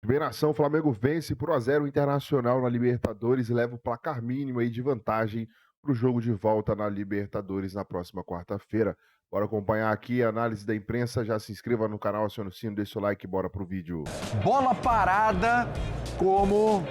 Vem na ação, o Flamengo vence por 1-0 o Internacional na Libertadores e leva o placar mínimo aí de vantagem para o jogo de volta na Libertadores na próxima quarta-feira. Bora acompanhar aqui a análise da imprensa. Já se inscreva no canal, acione o sino, deixa o like e bora pro vídeo. Bola parada como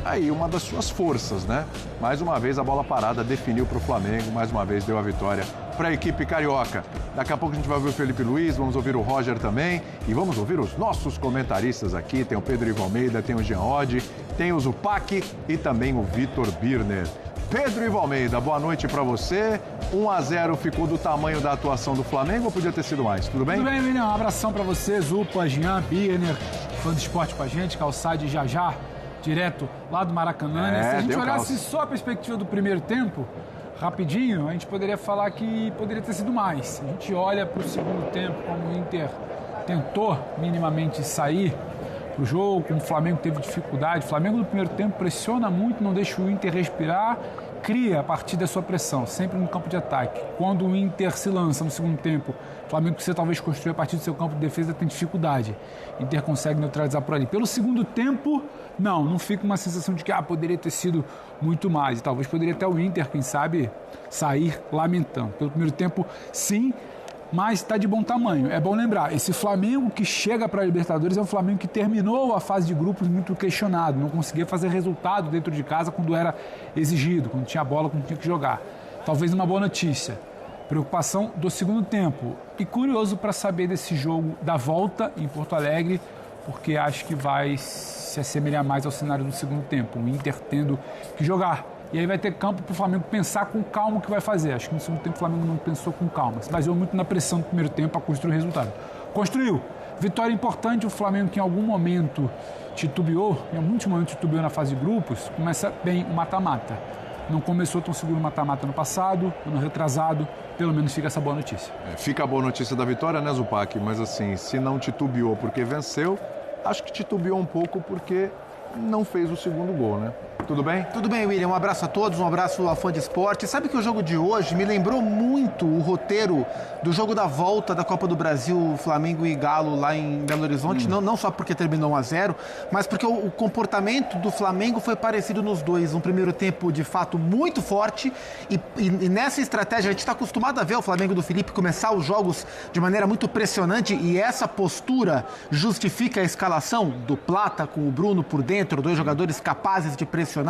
aí uma das suas forças, né? Mais uma vez a bola parada definiu para o Flamengo, mais uma vez deu a vitória para a equipe carioca. Daqui a pouco a gente vai ouvir o Felipe Luiz, vamos ouvir o Roger também e vamos ouvir os nossos comentaristas aqui. Tem o Pedro Ivo Almeida, tem o Jean Oddi, tem o Zupac e também o Vitor Birner. Pedro Ivo Almeida, boa noite para você. 1-0 ficou do tamanho da atuação do Flamengo ou podia ter sido mais? Tudo bem? Tudo bem, William. Um abração para você, Zupa, Jean, Birner, fã do esporte com a gente, Calçade já, direto lá do Maracanã. Se a gente olhasse só a perspectiva do primeiro tempo, rapidinho, a gente poderia falar que poderia ter sido mais. A gente olha para o segundo tempo, como o Inter tentou minimamente sair pro jogo, como o Flamengo teve dificuldade. O Flamengo no primeiro tempo pressiona muito, não deixa o Inter respirar, cria a partir da sua pressão, sempre no campo de ataque. Quando o Inter se lança no segundo tempo, o Flamengo precisa talvez construir a partir do seu campo de defesa, tem dificuldade. O Inter consegue neutralizar por ali. Pelo segundo tempo, não fica uma sensação de que poderia ter sido muito mais. E talvez poderia até o Inter, quem sabe, sair lamentando. Pelo primeiro tempo, sim, mas está de bom tamanho. É bom lembrar, esse Flamengo que chega para a Libertadores é um Flamengo que terminou a fase de grupos muito questionado, não conseguia fazer resultado dentro de casa quando era exigido, quando tinha bola, quando tinha que jogar. Talvez uma boa notícia. Preocupação do segundo tempo. E curioso para saber desse jogo da volta em Porto Alegre, porque acho que vai se assemelhar mais ao cenário do segundo tempo. O Inter tendo que jogar. E aí vai ter campo para o Flamengo pensar com calma o que vai fazer. Acho que no segundo tempo o Flamengo não pensou com calma. Se baseou muito na pressão do primeiro tempo para construir o resultado. Construiu. Vitória importante. O Flamengo que em algum momento titubeou, na fase de grupos, começa bem o mata-mata. Não começou tão seguro o mata-mata no passado, ano retrasado. Pelo menos fica essa boa notícia. Fica a boa notícia da vitória, né, Zupac? Mas assim, se não titubeou porque venceu, acho que titubeou um pouco porque não fez o segundo gol, né? Tudo bem? Tudo bem, William. Um abraço a todos, um abraço ao fã de esporte. Sabe que o jogo de hoje me lembrou muito o roteiro do jogo da volta da Copa do Brasil, Flamengo e Galo lá em Belo Horizonte, não só porque terminou 1-0, mas porque o comportamento do Flamengo foi parecido nos dois. Um primeiro tempo, de fato, muito forte e nessa estratégia a gente está acostumado a ver o Flamengo do Felipe começar os jogos de maneira muito pressionante e essa postura justifica a escalação do Plata com o Bruno por dentro, dois jogadores capazes de pressionar,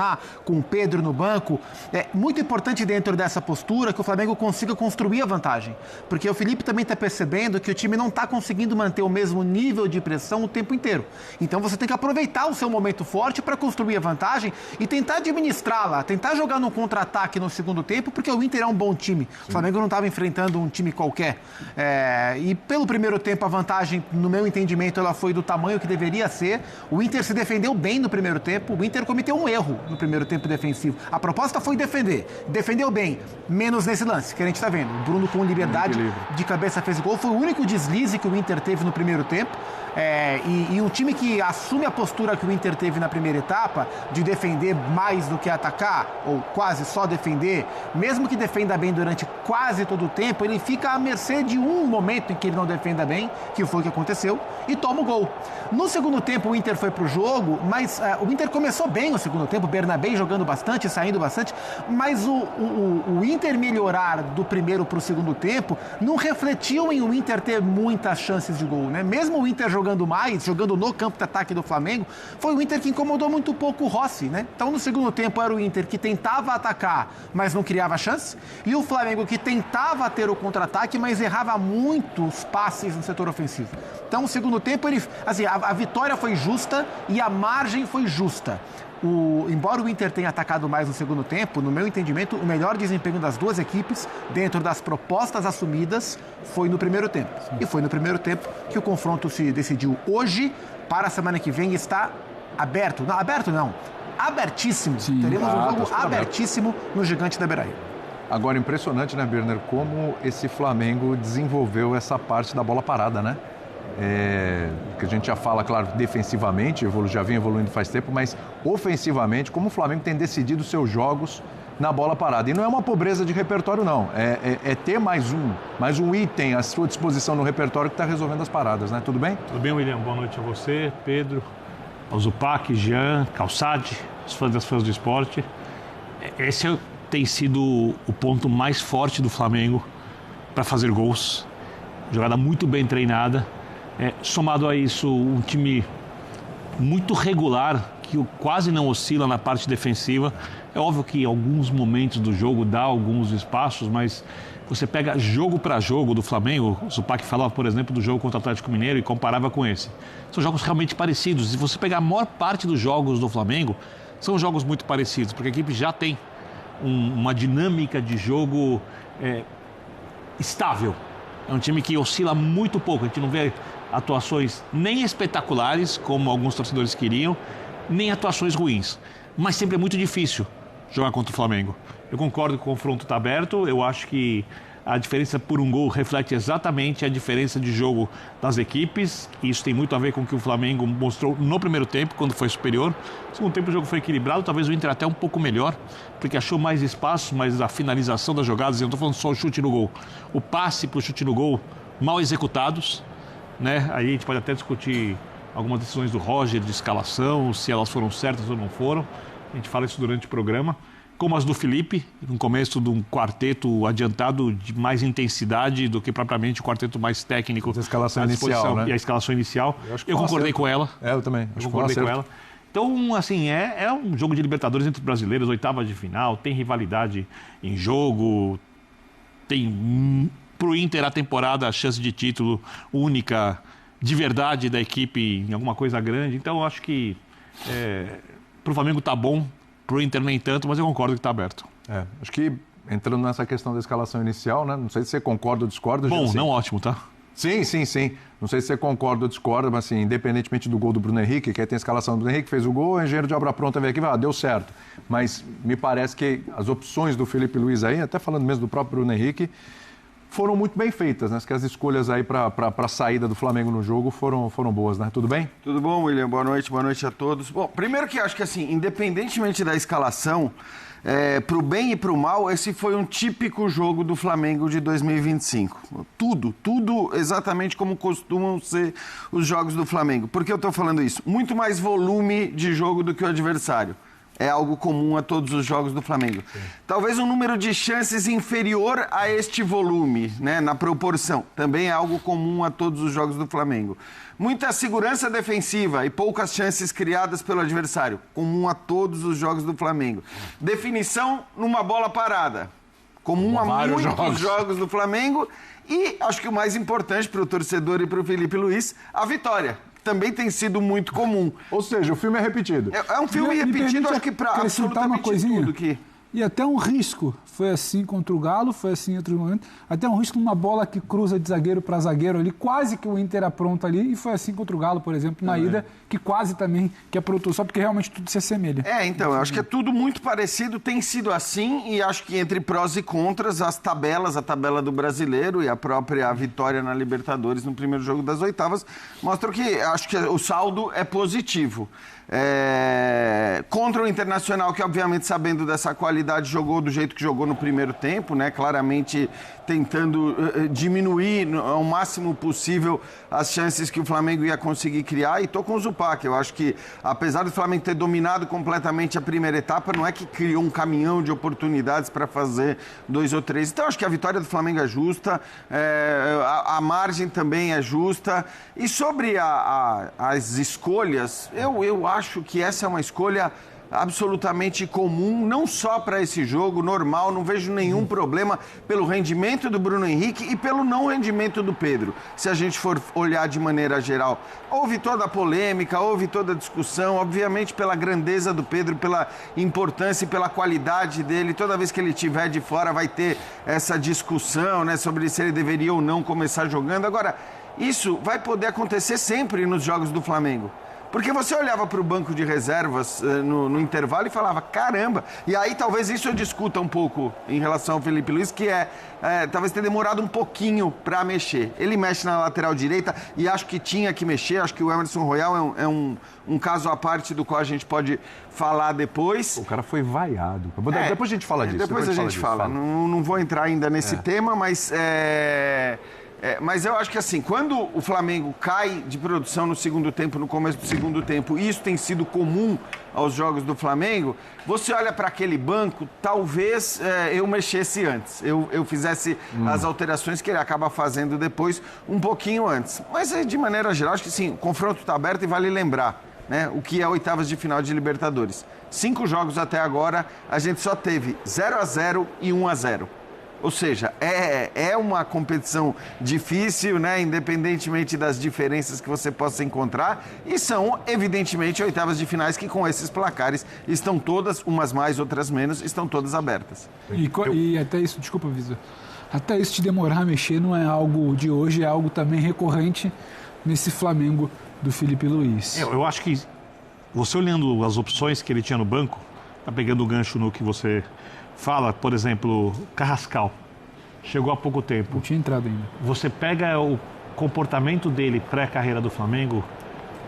com o Pedro no banco. É muito importante dentro dessa postura que o Flamengo consiga construir a vantagem, porque o Felipe também está percebendo que o time não está conseguindo manter o mesmo nível de pressão o tempo inteiro. Então você tem que aproveitar o seu momento forte para construir a vantagem e tentar administrá-la, tentar jogar no contra-ataque no segundo tempo, porque o Inter é um bom time. O Flamengo não estava enfrentando um time qualquer. E pelo primeiro tempo a vantagem, no meu entendimento, ela foi do tamanho que deveria ser. O Inter se defendeu bem no primeiro tempo, o Inter cometeu um erro no primeiro tempo defensivo. A proposta foi defender. Defendeu bem, menos nesse lance que a gente está vendo. O Bruno com liberdade de cabeça fez gol. Foi o único deslize que o Inter teve no primeiro tempo. E um time que assume a postura que o Inter teve na primeira etapa, de defender mais do que atacar, ou quase só defender, mesmo que defenda bem durante quase todo o tempo, ele fica à mercê de um momento em que ele não defenda bem, que foi o que aconteceu, e toma o gol. No segundo tempo o Inter foi pro jogo, mas o Inter começou bem o segundo tempo, o Bernabé jogando bastante, saindo bastante, mas o Inter melhorar do primeiro pro segundo tempo não refletiu em o Inter ter muitas chances de gol, né? Mesmo o Inter jogando mais, jogando no campo de ataque do Flamengo, foi o Inter que incomodou muito pouco o Rossi, né? Então no segundo tempo era o Inter que tentava atacar, mas não criava chance, e o Flamengo que tentava ter o contra-ataque, mas errava muitos passes no setor ofensivo. Então no segundo tempo a vitória foi justa e a margem foi justa. Embora o Inter tenha atacado mais no segundo tempo, no meu entendimento, o melhor desempenho das duas equipes, dentro das propostas assumidas, foi no primeiro tempo. Sim. E foi no primeiro tempo que o confronto se decidiu. Hoje, para a semana que vem, está aberto. Não, aberto não. Abertíssimo. Sim, teremos um jogo abertíssimo no Gigante da Beira-Rio. Agora, impressionante, né, Birner, como esse Flamengo desenvolveu essa parte da bola parada, né? Que a gente já fala, claro, defensivamente, já vem evoluindo faz tempo, mas ofensivamente, como o Flamengo tem decidido seus jogos na bola parada. E não é uma pobreza de repertório, não. É ter mais um item à sua disposição no repertório que está resolvendo as paradas, né? Tudo bem? Tudo bem, William. Boa noite a você, Pedro, ao Zupac, Jean, Calçade, os fãs do esporte. Esse tem sido o ponto mais forte do Flamengo para fazer gols. Jogada muito bem treinada. Somado a isso, um time muito regular, que quase não oscila na parte defensiva. É óbvio que em alguns momentos do jogo dá alguns espaços, mas você pega jogo para jogo do Flamengo, o Zupac falava, por exemplo, do jogo contra o Atlético Mineiro e comparava com esse. São jogos realmente parecidos. Se você pegar a maior parte dos jogos do Flamengo, são jogos muito parecidos, porque a equipe já tem uma dinâmica de jogo estável. É um time que oscila muito pouco, a gente não vê atuações nem espetaculares, como alguns torcedores queriam, nem atuações ruins. Mas sempre é muito difícil jogar contra o Flamengo. Eu concordo que o confronto está aberto, eu acho que a diferença por um gol reflete exatamente a diferença de jogo das equipes. Isso tem muito a ver com o que o Flamengo mostrou no primeiro tempo, quando foi superior. No segundo tempo o jogo foi equilibrado, talvez o Inter até um pouco melhor, porque achou mais espaço, mas a finalização das jogadas, eu não estou falando só o chute no gol, o passe para o chute no gol, mal executados, né? Aí a gente pode até discutir algumas decisões do Roger de escalação, se elas foram certas ou não foram. A gente fala isso durante o programa. Como as do Felipe, no começo de um quarteto adiantado de mais intensidade do que propriamente o quarteto mais técnico. A escalação inicial, né? E a escalação inicial. Eu concordei com ela. Eu também. Eu concordei com ela. Então, assim, é um jogo de Libertadores entre os brasileiros, oitava de final, tem rivalidade em jogo, tem pro Inter a temporada a chance de título única, de verdade da equipe em alguma coisa grande. Então, eu acho que pro Flamengo tá bom, pro Inter nem tanto, mas eu concordo que tá aberto. Acho que entrando nessa questão da escalação inicial, né? Não sei se você concorda ou discorda. Bom, assim. Não ótimo, tá? Sim. Não sei se você concorda ou discorda, mas assim, independentemente do gol do Bruno Henrique, que aí tem a escalação do Bruno Henrique, fez o gol, o engenheiro de obra pronta veio aqui e deu certo. Mas me parece que as opções do Felipe Luiz aí, até falando mesmo do próprio Bruno Henrique, foram muito bem feitas, né? Que as escolhas aí para a saída do Flamengo no jogo foram boas, né? Tudo bem? Tudo bom, William? Boa noite a todos. Bom, primeiro que acho que assim, independentemente da escalação, pro bem e pro mal, esse foi um típico jogo do Flamengo de 2025. Tudo exatamente como costumam ser os jogos do Flamengo. Por que eu tô falando isso? Muito mais volume de jogo do que o adversário. É algo comum a todos os jogos do Flamengo. Sim. Talvez um número de chances inferior a este volume, né, na proporção. Também é algo comum a todos os jogos do Flamengo. Muita segurança defensiva e poucas chances criadas pelo adversário. Comum a todos os jogos do Flamengo. Definição numa bola parada. Comum a muitos jogos do Flamengo. E acho que o mais importante para o torcedor e para o Felipe Luiz, a vitória. Também tem sido muito comum. Ou seja, o filme é repetido. É um filme repetido, acho que para absolutamente tudo que... E até um risco. Foi assim contra o Galo, foi assim em outro momento. Até um risco numa bola que cruza de zagueiro para zagueiro ali, quase que o Inter apronta ali. E foi assim contra o Galo, por exemplo, na ida, que quase também que aprontou, só porque realmente tudo se assemelha. Então, eu acho que é tudo muito parecido, tem sido assim. E acho que entre prós e contras, a tabela do brasileiro e a própria vitória na Libertadores no primeiro jogo das oitavas, mostram que acho que o saldo é positivo. Contra o Internacional, que obviamente sabendo dessa qualidade jogou do jeito que jogou no primeiro tempo, né? Claramente tentando diminuir ao máximo possível as chances que o Flamengo ia conseguir criar, e tô com o Zupac. Eu acho que apesar do Flamengo ter dominado completamente a primeira etapa, não é que criou um caminhão de oportunidades para fazer 2 ou 3. Então acho que a vitória do Flamengo é justa, a margem também é justa. E sobre as escolhas, eu acho que essa é uma escolha absolutamente comum, não só para esse jogo, normal, não vejo nenhum problema pelo rendimento do Bruno Henrique e pelo não rendimento do Pedro, se a gente for olhar de maneira geral. Houve toda a polêmica, houve toda a discussão, obviamente pela grandeza do Pedro, pela importância e pela qualidade dele, toda vez que ele estiver de fora vai ter essa discussão, né, sobre se ele deveria ou não começar jogando. Agora, isso vai poder acontecer sempre nos jogos do Flamengo. Porque você olhava para o banco de reservas no intervalo e falava, caramba, e aí talvez isso eu discuta um pouco em relação ao Felipe Luiz, que talvez tenha demorado um pouquinho para mexer. Ele mexe na lateral direita e acho que tinha que mexer, acho que o Emerson Royal é um caso à parte do qual a gente pode falar depois. O cara foi vaiado. Depois a gente fala disso. Depois a gente fala. Não vou entrar ainda nesse tema, mas... Mas eu acho que assim, quando o Flamengo cai de produção no segundo tempo, no começo do segundo tempo, e isso tem sido comum aos jogos do Flamengo, você olha para aquele banco, talvez eu mexesse antes, eu fizesse as alterações que ele acaba fazendo depois, um pouquinho antes. Mas de maneira geral, acho que sim, o confronto está aberto e vale lembrar, né, o que é oitavas de final de Libertadores. 5 jogos até agora, a gente só teve 0-0 e 1-0. Ou seja, é uma competição difícil, né? Independentemente das diferenças que você possa encontrar. E são, evidentemente, oitavas de finais que com esses placares estão todas, umas mais, outras menos, estão todas abertas. E até isso, desculpa, Visa, até isso de demorar a mexer não é algo de hoje, é algo também recorrente nesse Flamengo do Felipe Luiz. Eu acho que você olhando as opções que ele tinha no banco, tá pegando o gancho no que você fala, por exemplo, Carrascal, chegou há pouco tempo. Não tinha entrado ainda. Você pega o comportamento dele pré-carreira do Flamengo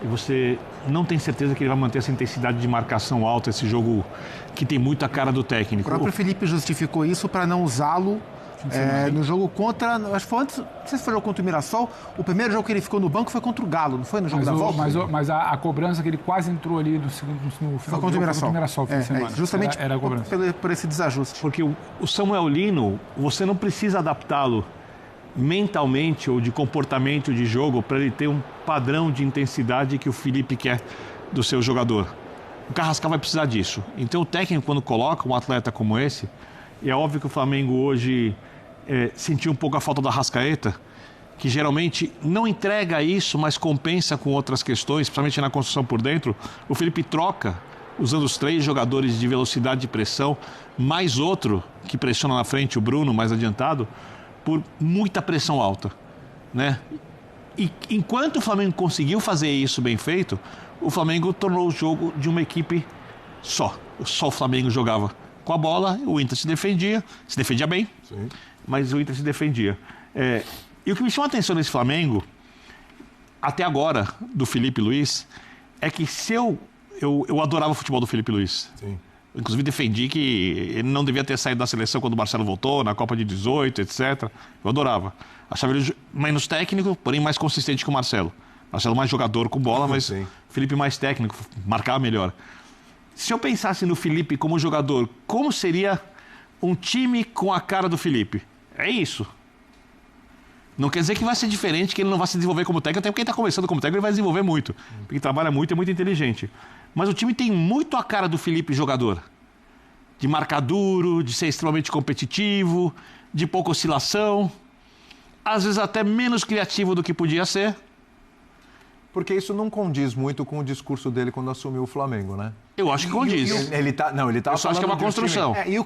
e você não tem certeza que ele vai manter essa intensidade de marcação alta, esse jogo que tem muito a cara do técnico. O próprio Felipe justificou isso para não usá-lo no jogo contra, acho que foi antes, não sei se foi o jogo contra o Mirassol, o primeiro jogo que ele ficou no banco foi contra o Galo, não foi no jogo da volta? Mas a cobrança que ele quase entrou ali no segundo no final contra o Mirassol. Justamente era a cobrança. Por esse desajuste. Porque o Samuel Lino, você não precisa adaptá-lo mentalmente ou de comportamento de jogo para ele ter um padrão de intensidade que o Felipe quer do seu jogador. O Carrascal vai precisar disso. Então o técnico, quando coloca um atleta como esse, e é óbvio que o Flamengo hoje sentiu um pouco a falta da Arrascaeta, que geralmente não entrega isso, mas compensa com outras questões, principalmente na construção por dentro. O Felipe troca, usando os 3 jogadores de velocidade e pressão, mais outro que pressiona na frente, o Bruno, mais adiantado, por muita pressão alta, né? E enquanto o Flamengo conseguiu fazer isso bem feito, o Flamengo tornou o jogo de uma equipe só. Só o Flamengo jogava com a bola, o Inter se defendia bem, sim, mas o Inter se defendia. E o que me chama a atenção nesse Flamengo, até agora, do Felipe Luiz, é que eu adorava o futebol do Felipe Luiz. Sim. Inclusive defendi que ele não devia ter saído da seleção quando o Marcelo voltou, na Copa de 18, etc. Eu adorava. Achava ele menos técnico, porém mais consistente que o Marcelo. Marcelo mais jogador com bola, mas sim, Felipe mais técnico, marcava melhor. Se eu pensasse no Felipe como jogador, como seria um time com a cara do Felipe? É isso. Não quer dizer que vai ser diferente, que ele não vai se desenvolver como técnico, até porque ele está começando como técnico, ele vai desenvolver muito. Porque ele trabalha muito e é muito inteligente. Mas o time tem muito a cara do Felipe jogador. De marcar duro, de ser extremamente competitivo, de pouca oscilação. Às vezes até menos criativo do que podia ser. Porque isso não condiz muito com o discurso dele quando assumiu o Flamengo, né? Eu acho que condiz. Ele tá eu só acho que é uma construção. E o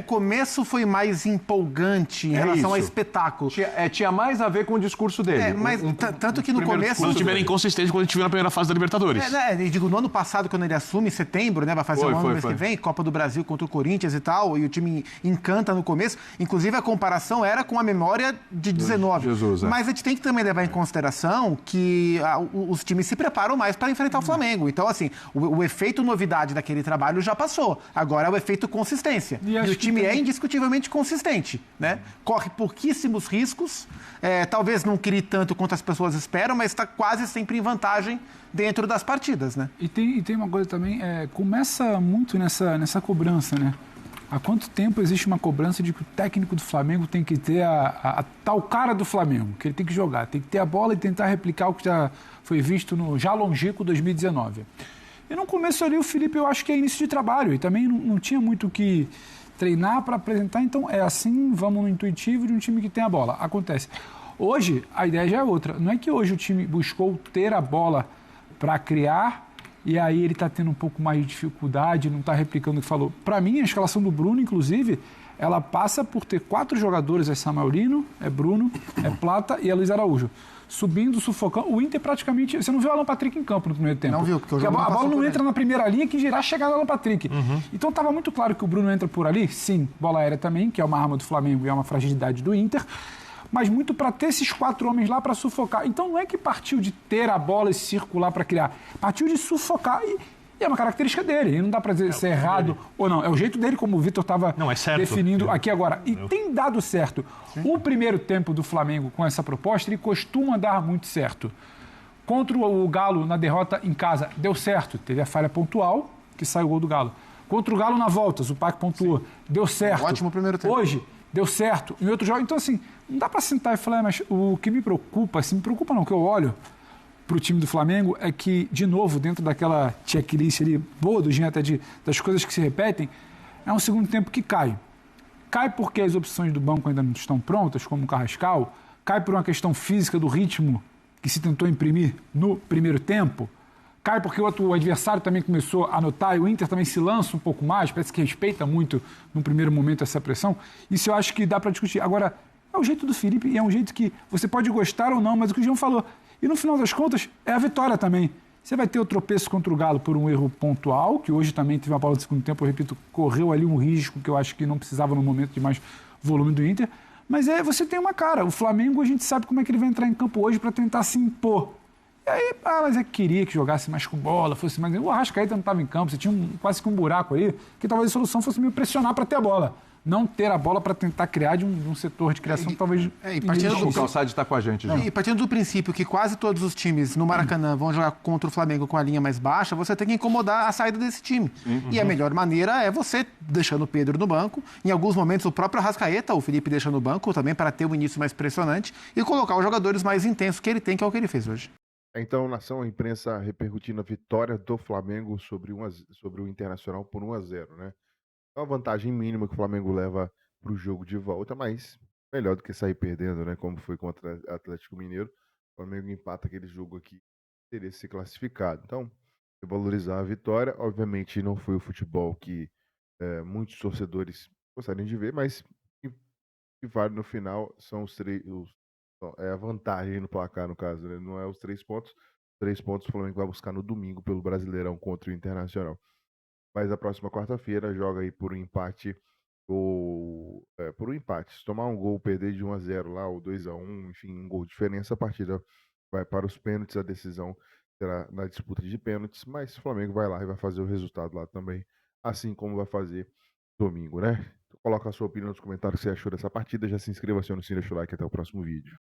começo foi mais empolgante em relação ao espetáculo. Tinha mais a ver com o discurso dele. Mas tanto que no começo... Não tiveram inconsistência quando a gente viu na primeira fase da Libertadores. Digo, no ano passado, quando ele assume, em setembro, né? Vai fazer um ano no mês que vem, Copa do Brasil contra o Corinthians e tal, e o time encanta no começo. Inclusive, a comparação era com a memória de 19. Jesus, Mas a gente tem que também levar em consideração que os times se preparam mais para enfrentar o Flamengo. Então, assim, o efeito novidade daquele trabalho já passou. Agora é o efeito consistência. E o time é indiscutivelmente consistente, né? Corre pouquíssimos riscos, talvez não crie tanto quanto as pessoas esperam, mas está quase sempre em vantagem dentro das partidas, né? E tem uma coisa também, começa muito nessa cobrança, né? Há quanto tempo existe uma cobrança de que o técnico do Flamengo tem que ter a tal cara do Flamengo, que ele tem que jogar, tem que ter a bola e tentar replicar o que já foi visto no já longínquo 2019. E no começo ali o Felipe, eu acho que é início de trabalho e também não tinha muito o que treinar para apresentar, então é assim, vamos no intuitivo de um time que tem a bola. Acontece. Hoje a ideia já é outra, não é que hoje o time buscou ter a bola para criar e aí ele está tendo um pouco mais de dificuldade, não está replicando o que falou. Para mim, a escalação do Bruno, inclusive, ela passa por ter 4 jogadores, é Samuel Lino, é Bruno, é Plata e é Luiz Araújo. Subindo, sufocando. O Inter praticamente... Você não viu o Alan Patrick em campo no primeiro tempo. Não viu, porque a bola não entra na primeira linha, que dirá chegar no Alan Patrick. Uhum. Então estava muito claro que o Bruno entra por ali. Sim, bola aérea também, que é uma arma do Flamengo e é uma fragilidade do Inter. Mas muito para ter esses 4 homens lá para sufocar. Então não é que partiu de ter a bola e circular para criar. Partiu de sufocar. E é uma característica dele, e não dá para dizer se é errado ou não. É o jeito dele, como o Vitor estava definindo aqui agora. E tem dado certo. O primeiro tempo do Flamengo com essa proposta, ele costuma dar muito certo. Contra o Galo na derrota em casa, deu certo. Teve a falha pontual, que saiu o gol do Galo. Contra o Galo na volta, o Zupac pontuou, deu certo. Ótimo primeiro tempo. Hoje, deu certo. Em outro jogo, então assim, não dá para sentar e falar, mas o que me preocupa, assim, me preocupa não, que eu olho para o time do Flamengo é que, de novo, dentro daquela checklist ali, boa do Jean até das coisas que se repetem, é um segundo tempo que cai. Cai porque as opções do banco ainda não estão prontas, como o Carrascal, cai por uma questão física do ritmo que se tentou imprimir no primeiro tempo, cai porque o adversário também começou a notar e o Inter também se lança um pouco mais, parece que respeita muito no primeiro momento essa pressão. Isso eu acho que dá para discutir. Agora, é o jeito do Felipe e é um jeito que você pode gostar ou não, mas o que o Jean falou. E no final das contas, é a vitória também. Você vai ter o tropeço contra o Galo por um erro pontual, que hoje também teve uma bola de segundo tempo, eu repito, correu ali um risco que eu acho que não precisava no momento de mais volume do Inter. Mas você tem uma cara. O Flamengo, a gente sabe como é que ele vai entrar em campo hoje para tentar se impor. E aí, mas queria que jogasse mais com bola, fosse mais... O Arrascaeta não estava em campo, você tinha quase que um buraco aí, que talvez a solução fosse meio pressionar para ter a bola. Não ter a bola para tentar criar de um setor de criação, talvez... O Calçade está com a gente já. E partindo do princípio que quase todos os times no Maracanã vão jogar contra o Flamengo com a linha mais baixa, você tem que incomodar a saída desse time. E a melhor maneira é você deixando o Pedro no banco, em alguns momentos o próprio Arrascaeta, o Felipe deixa no banco também para ter um início mais pressionante e colocar os jogadores mais intensos que ele tem, que é o que ele fez hoje. Então, nação, a imprensa repercutindo a vitória do Flamengo sobre o Internacional por 1-0, né? É uma vantagem mínima que o Flamengo leva para o jogo de volta, mas melhor do que sair perdendo, né? Como foi contra o Atlético Mineiro. O Flamengo empata aquele jogo aqui, teria se classificado. Então, valorizar a vitória. Obviamente, não foi o futebol que muitos torcedores gostariam de ver, mas o que vale no final são a vantagem no placar, no caso, né? Não é os 3 pontos. 3 pontos o Flamengo vai buscar no domingo pelo Brasileirão contra o Internacional. Mas a próxima quarta-feira joga aí por um empate por um empate. Se tomar um gol, perder de 1-0 lá, ou 2-1, enfim, um gol de diferença, a partida vai para os pênaltis, a decisão será na disputa de pênaltis, mas o Flamengo vai lá e vai fazer o resultado lá também, assim como vai fazer domingo, né? Então, coloca a sua opinião nos comentários o que você achou dessa partida, já se inscreva, acione o sininho, deixa o like, até o próximo vídeo.